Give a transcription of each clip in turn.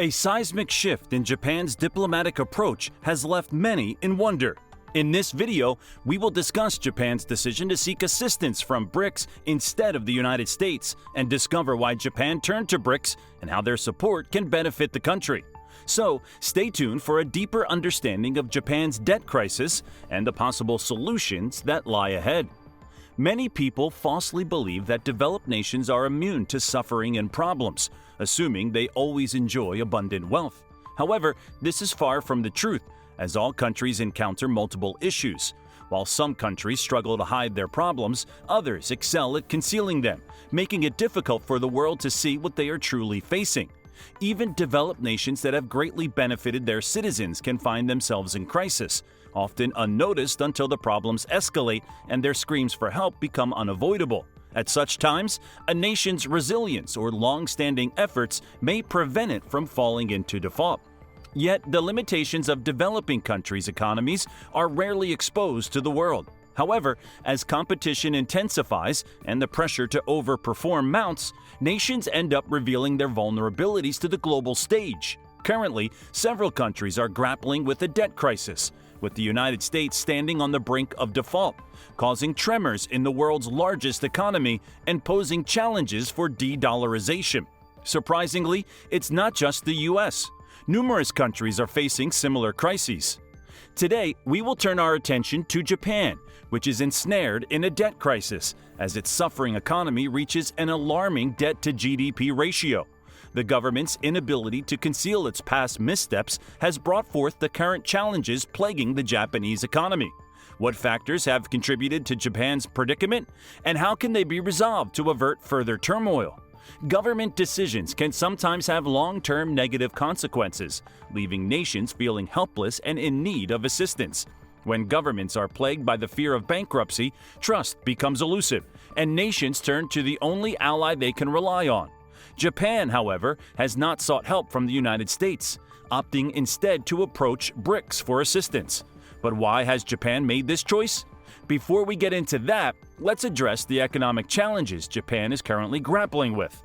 A seismic shift in Japan's diplomatic approach has left many in wonder. In this video, we will discuss Japan's decision to seek assistance from BRICS instead of the United States and discover why Japan turned to BRICS and how their support can benefit the country. So, stay tuned for a deeper understanding of Japan's debt crisis and the possible solutions that lie ahead. Many people falsely believe that developed nations are immune to suffering and problems, assuming they always enjoy abundant wealth. However, this is far from the truth, as all countries encounter multiple issues. While some countries struggle to hide their problems, others excel at concealing them, making it difficult for the world to see what they are truly facing. Even developed nations that have greatly benefited their citizens can find themselves in crisis, often unnoticed until the problems escalate and their screams for help become unavoidable. At such times, a nation's resilience or long-standing efforts may prevent it from falling into default. Yet, the limitations of developing countries' economies are rarely exposed to the world. However, as competition intensifies and the pressure to overperform mounts, nations end up revealing their vulnerabilities to the global stage. Currently, several countries are grappling with a debt crisis, with the United States standing on the brink of default, causing tremors in the world's largest economy and posing challenges for de-dollarization. Surprisingly, it's not just the U.S. Numerous countries are facing similar crises. Today, we will turn our attention to Japan, which is ensnared in a debt crisis as its suffering economy reaches an alarming debt-to-GDP ratio. The government's inability to conceal its past missteps has brought forth the current challenges plaguing the Japanese economy. What factors have contributed to Japan's predicament, and how can they be resolved to avert further turmoil? Government decisions can sometimes have long-term negative consequences, leaving nations feeling helpless and in need of assistance. When governments are plagued by the fear of bankruptcy, trust becomes elusive, and nations turn to the only ally they can rely on. Japan, however, has not sought help from the United States, opting instead to approach BRICS for assistance. But why has Japan made this choice? Before we get into that, let's address the economic challenges Japan is currently grappling with.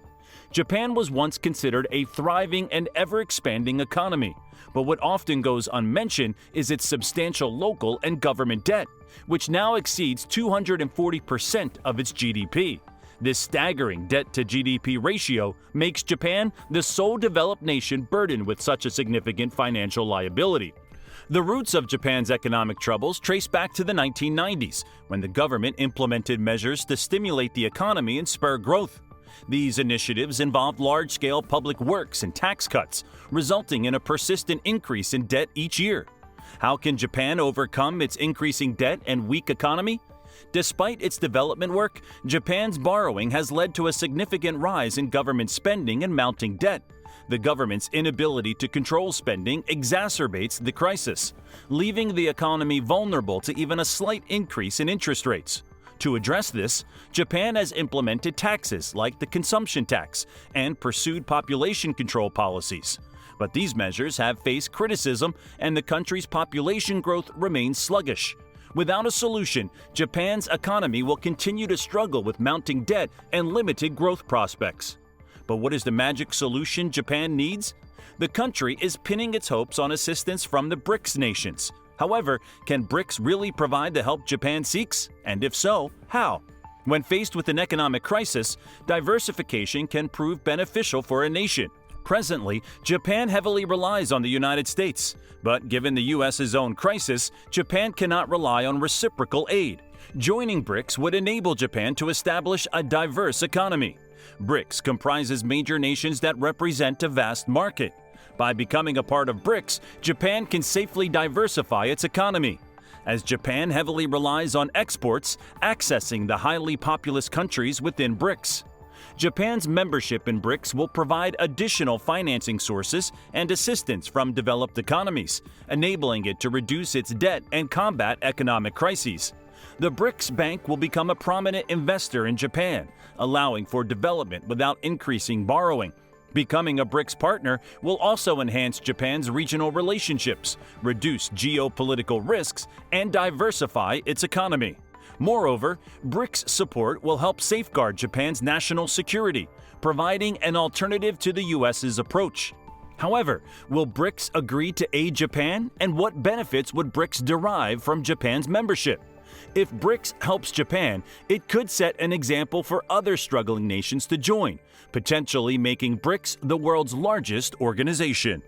Japan was once considered a thriving and ever-expanding economy, but what often goes unmentioned is its substantial local and government debt, which now exceeds 240% of its GDP. This staggering debt-to-GDP ratio makes Japan the sole developed nation burdened with such a significant financial liability. The roots of Japan's economic troubles trace back to the 1990s, when the government implemented measures to stimulate the economy and spur growth. These initiatives involved large-scale public works and tax cuts, resulting in a persistent increase in debt each year. How can Japan overcome its increasing debt and weak economy? Despite its development work, Japan's borrowing has led to a significant rise in government spending and mounting debt. The government's inability to control spending exacerbates the crisis, leaving the economy vulnerable to even a slight increase in interest rates. To address this, Japan has implemented taxes like the consumption tax and pursued population control policies. But these measures have faced criticism, and the country's population growth remains sluggish. Without a solution, Japan's economy will continue to struggle with mounting debt and limited growth prospects. But what is the magic solution Japan needs? The country is pinning its hopes on assistance from the BRICS nations. However, can BRICS really provide the help Japan seeks? And if so, how? When faced with an economic crisis, diversification can prove beneficial for a nation. Presently, Japan heavily relies on the United States, but given the U.S.'s own crisis, Japan cannot rely on reciprocal aid. Joining BRICS would enable Japan to establish a diverse economy. BRICS comprises major nations that represent a vast market. By becoming a part of BRICS, Japan can safely diversify its economy. As Japan heavily relies on exports, accessing the highly populous countries within BRICS. Japan's membership in BRICS will provide additional financing sources and assistance from developed economies, enabling it to reduce its debt and combat economic crises. The BRICS Bank will become a prominent investor in Japan, allowing for development without increasing borrowing. Becoming a BRICS partner will also enhance Japan's regional relationships, reduce geopolitical risks, and diversify its economy. Moreover, BRICS support will help safeguard Japan's national security, providing an alternative to the U.S.'s approach. However, will BRICS agree to aid Japan, and what benefits would BRICS derive from Japan's membership? If BRICS helps Japan, it could set an example for other struggling nations to join, potentially making BRICS the world's largest organization.